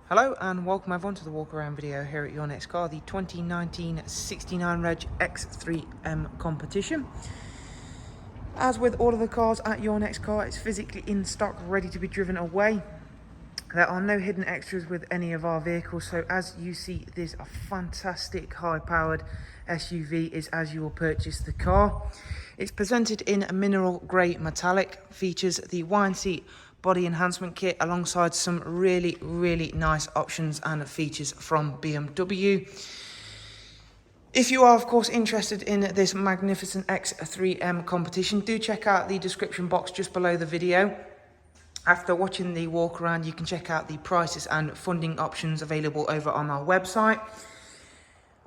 Hello and welcome everyone to the walk around video here at your next car, the 2019 69 Reg X3M competition. As with all of the cars at your next car, it's physically in stock, ready to be driven away. There are no hidden extras with any of our vehicles, so as you see, this a fantastic high-powered SUV is as you will purchase the car. It's presented in a mineral grey metallic, features the wine seat body enhancement kit alongside some really nice options and features from BMW. If you are of course interested in this magnificent X3M competition, do check out the description box just below the video. After watching the walk around, you can check out the prices and funding options available over on our website.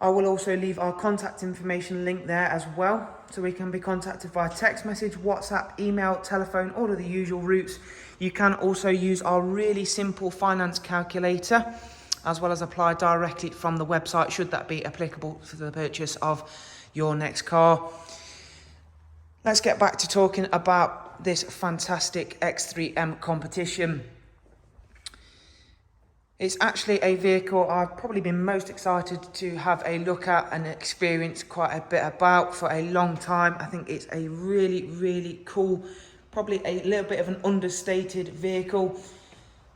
I will also leave our contact information link there as well, so we can be contacted via text message, WhatsApp, email, telephone, all of the usual routes. You can also use our really simple finance calculator, as well as apply directly from the website, should that be applicable for the purchase of your next car. Let's get back to talking about this fantastic X3M competition. It's actually a vehicle I've probably been most excited to have a look at and experience quite a bit about for a long time. I think it's a really cool, probably a little bit of an understated vehicle,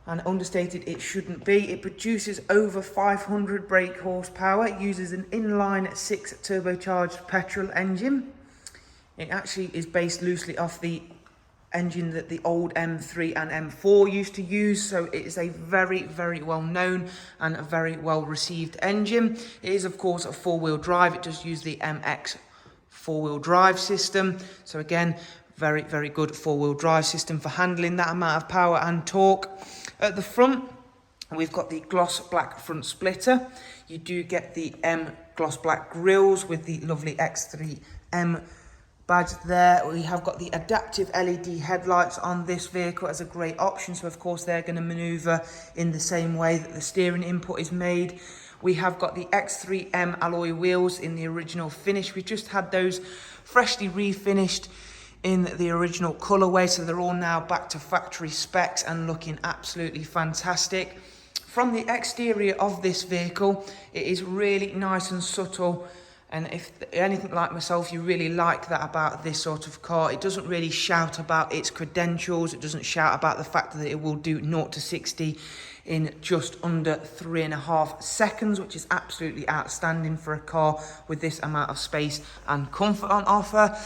and understated it shouldn't be. It produces over 500 brake horsepower, uses an inline 6 turbocharged petrol engine. It actually is based loosely off the engine that the old M3 and M4 used to use, so it is a very well known and a very well received engine. It is of course a four-wheel drive. It does use the MX four-wheel drive system, so again very good four-wheel drive system for handling that amount of power and torque. At the front we've got the gloss black front splitter. You do get the M gloss black grills with the lovely X3M badge there. We have got the adaptive LED headlights on this vehicle as a great option, so of course they're going to maneuver in the same way that the steering input is made. We have got the X3M alloy wheels in the original finish. We just had those freshly refinished in the original colorway, so they're all now back to factory specs and looking absolutely fantastic. From the exterior of this vehicle, it is really nice and subtle. And if anything like myself, you really like that about this sort of car. It doesn't really shout about its credentials. It doesn't shout about the fact that it will do 0 to 60 in just under 3.5 seconds, which is absolutely outstanding for a car with this amount of space and comfort on offer.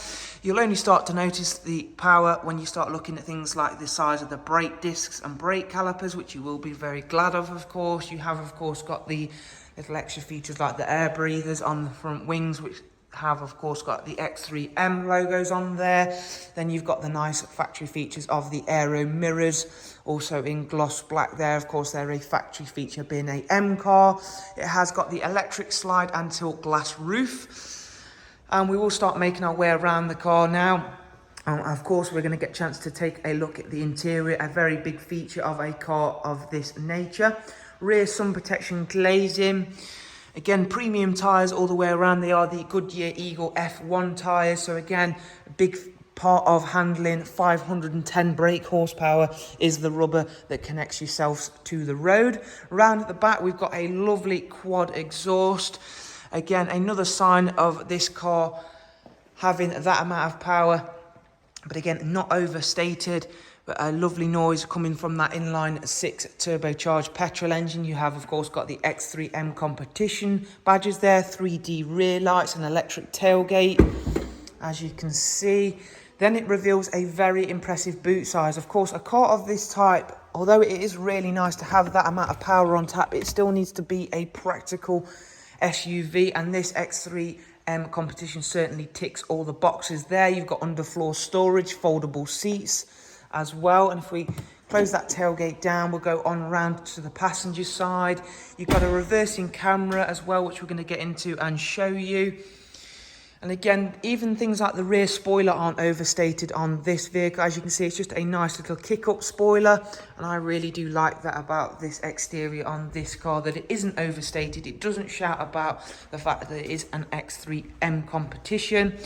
You'll only start to notice the power when you start looking at things like the size of the brake discs and brake calipers, which you will be very glad of course. You have, of course, got the little extra features like the air breathers on the front wings, which have of course got the X3M logos on there. Then you've got the nice factory features of the aero mirrors, also in gloss black there. Of course they're a factory feature being a M car. It has got the electric slide and tilt glass roof, and we will start making our way around the car now. Of course we're going to get a chance to take a look at the interior, a very big feature of a car of this nature. Rear sun protection glazing. Again, premium tyres all the way around. They are the Goodyear Eagle F1 tyres. So again, a big part of handling 510 brake horsepower is the rubber that connects yourselves to the road. Round at the back, we've got a lovely quad exhaust. Again, another sign of this car having that amount of power, but again, not overstated. But a lovely noise coming from that inline 6 turbocharged petrol engine. You have, of course, got the X3M competition badges there, 3D rear lights and electric tailgate, as you can see. Then it reveals a very impressive boot size. Of course, a car of this type, although it is really nice to have that amount of power on tap, it still needs to be a practical SUV, and this X3M competition certainly ticks all the boxes there. You've got underfloor storage, foldable seats as well, and if we close that tailgate down, we'll go on around to the passenger side. You've got a reversing camera as well, which we're going to get into and show you. And again, even things like the rear spoiler aren't overstated on this vehicle. As you can see, it's just a nice little kick-up spoiler, and I really do like that about this exterior on this car, that it isn't overstated. It doesn't shout about the fact that it is an X3M competition.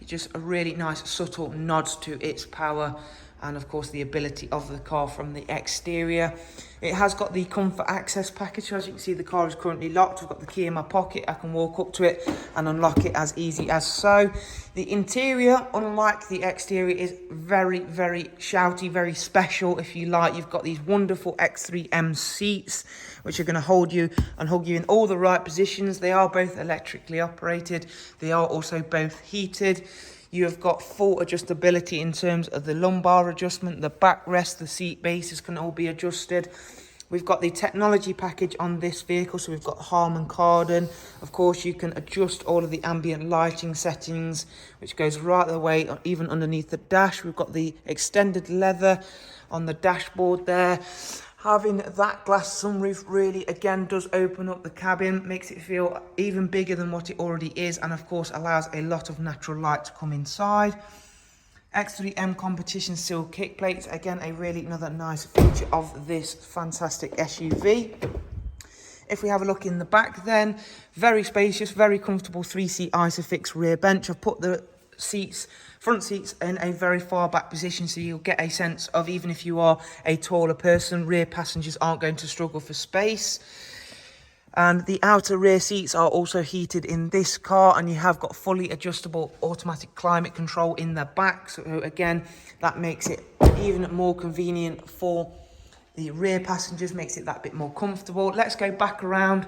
It's just a really nice subtle nod to its power and of course the ability of the car from the exterior. It has got the comfort access package. As you can see, the car is currently locked. I've got the key in my pocket. I can walk up to it and unlock it as easy as so. The interior, unlike the exterior, is very, very shouty, very special, if you like. You've got these wonderful X3M seats, which are going to hold you and hug you in all the right positions. They are both electrically operated. They are also both heated. You have got full adjustability in terms of the lumbar adjustment, the backrest, the seat bases can all be adjusted. We've got the technology package on this vehicle, so we've got Harman Kardon. Of course, you can adjust all of the ambient lighting settings, which goes right the way, even underneath the dash. We've got the extended leather on the dashboard there. Having that glass sunroof really, again, does open up the cabin, makes it feel even bigger than what it already is, and of course allows a lot of natural light to come inside. X3M competition seal kick plates, again, another nice feature of this fantastic SUV. If we have a look in the back then, very spacious, very comfortable 3-seat Isofix rear bench. I've put the front seats in a very far back position, so you'll get a sense of, even if you are a taller person, rear passengers aren't going to struggle for space. And the outer rear seats are also heated in this car, and you have got fully adjustable automatic climate control in the back. So again, that makes it even more convenient for the rear passengers, makes it that bit more comfortable. Let's go back around,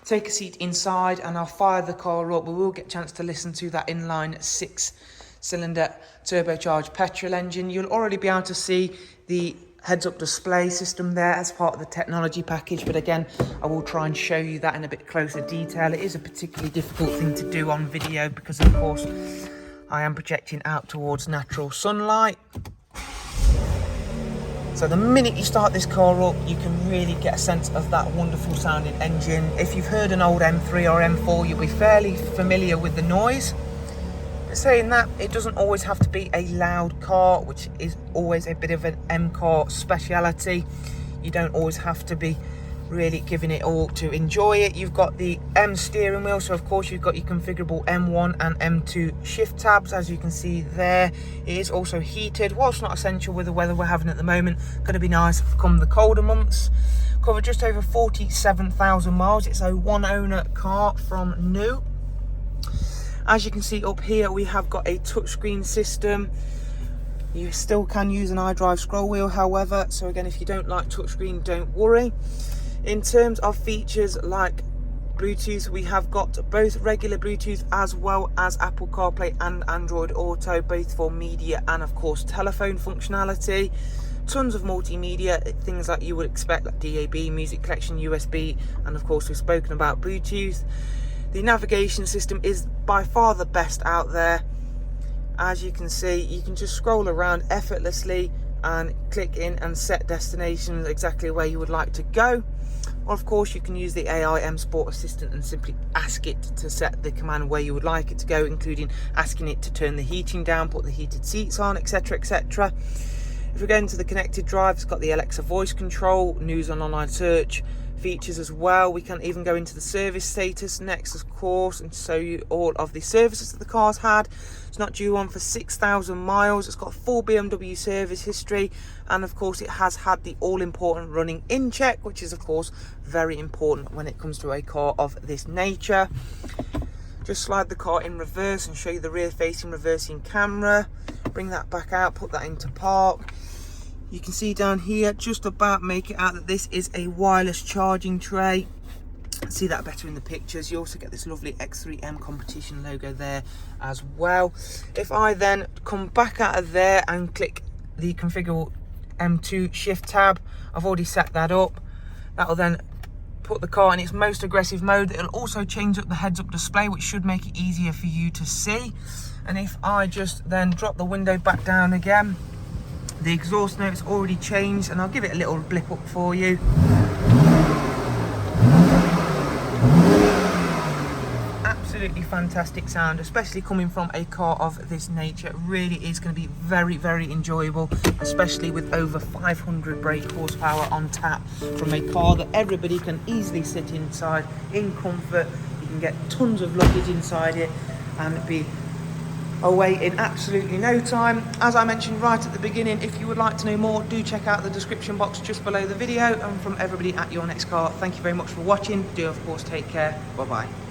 take a seat inside, and I'll fire the car up. We will get a chance to listen to that inline 6-cylinder turbocharged petrol engine. You'll already be able to see the heads-up display system there as part of the technology package, but again, I will try and show you that in a bit closer detail. It is a particularly difficult thing to do on video because, of course, I am projecting out towards natural sunlight. So the minute you start this car up, you can really get a sense of that wonderful sounding engine. If you've heard an old M3 or M4, you'll be fairly familiar with the noise. Saying that, it doesn't always have to be a loud car, which is always a bit of an M car speciality. You don't always have to be really giving it all to enjoy it. You've got the M steering wheel, so of course you've got your configurable M1 and M2 shift tabs, as you can see there. It is also heated, whilst not essential with the weather we're having at the moment. Going to be nice come the colder months. Covered just over 47,000 miles. It's a one owner car from new. As you can see up here, we have got a touchscreen system. You still can use an iDrive scroll wheel, however, so again, if you don't like touchscreen, don't worry. In terms of features like Bluetooth, we have got both regular Bluetooth as well as Apple CarPlay and Android Auto, both for media and of course telephone functionality. Tons of multimedia, things like you would expect, like DAB, music collection, USB, and of course we've spoken about Bluetooth. The navigation system is by far the best out there. As you can see, you can just scroll around effortlessly and click in and set destinations exactly where you would like to go. Or of course you can use the AI M Sport Assistant and simply ask it to set the command where you would like it to go, including asking it to turn the heating down, put the heated seats on, etc, etc. If we go into the connected drive, it's got the Alexa voice control, news and online search features as well. We can even go into the service status next, of course, and show you all of the services that the car's had. It's not due on for 6,000 miles. It's got full BMW service history, and of course it has had the all-important running in check, which is of course very important when it comes to a car of this nature. Just slide the car in reverse and show you the rear facing reversing camera. Bring that back out, put that into park. You can see down here, just about make it out that this is a wireless charging tray. See that better in the pictures. You also get this lovely X3M competition logo there as well. If I then come back out of there and click the configure M2 shift tab, I've already set that up. That will then put the car in its most aggressive mode. It'll also change up the heads-up display, which should make it easier for you to see. And if I just then drop the window back down again, the exhaust note's already changed, and I'll give it a little blip up for you. Absolutely fantastic sound, especially coming from a car of this nature. It really is going to be very, very enjoyable, especially with over 500 brake horsepower on tap from a car that everybody can easily sit inside in comfort. You can get tons of luggage inside it and be away in absolutely no time. As I mentioned right at the beginning, if you would like to know more, do check out the description box just below the video. And from everybody at Your Next Car, thank you very much for watching. Do of course take care. Bye bye.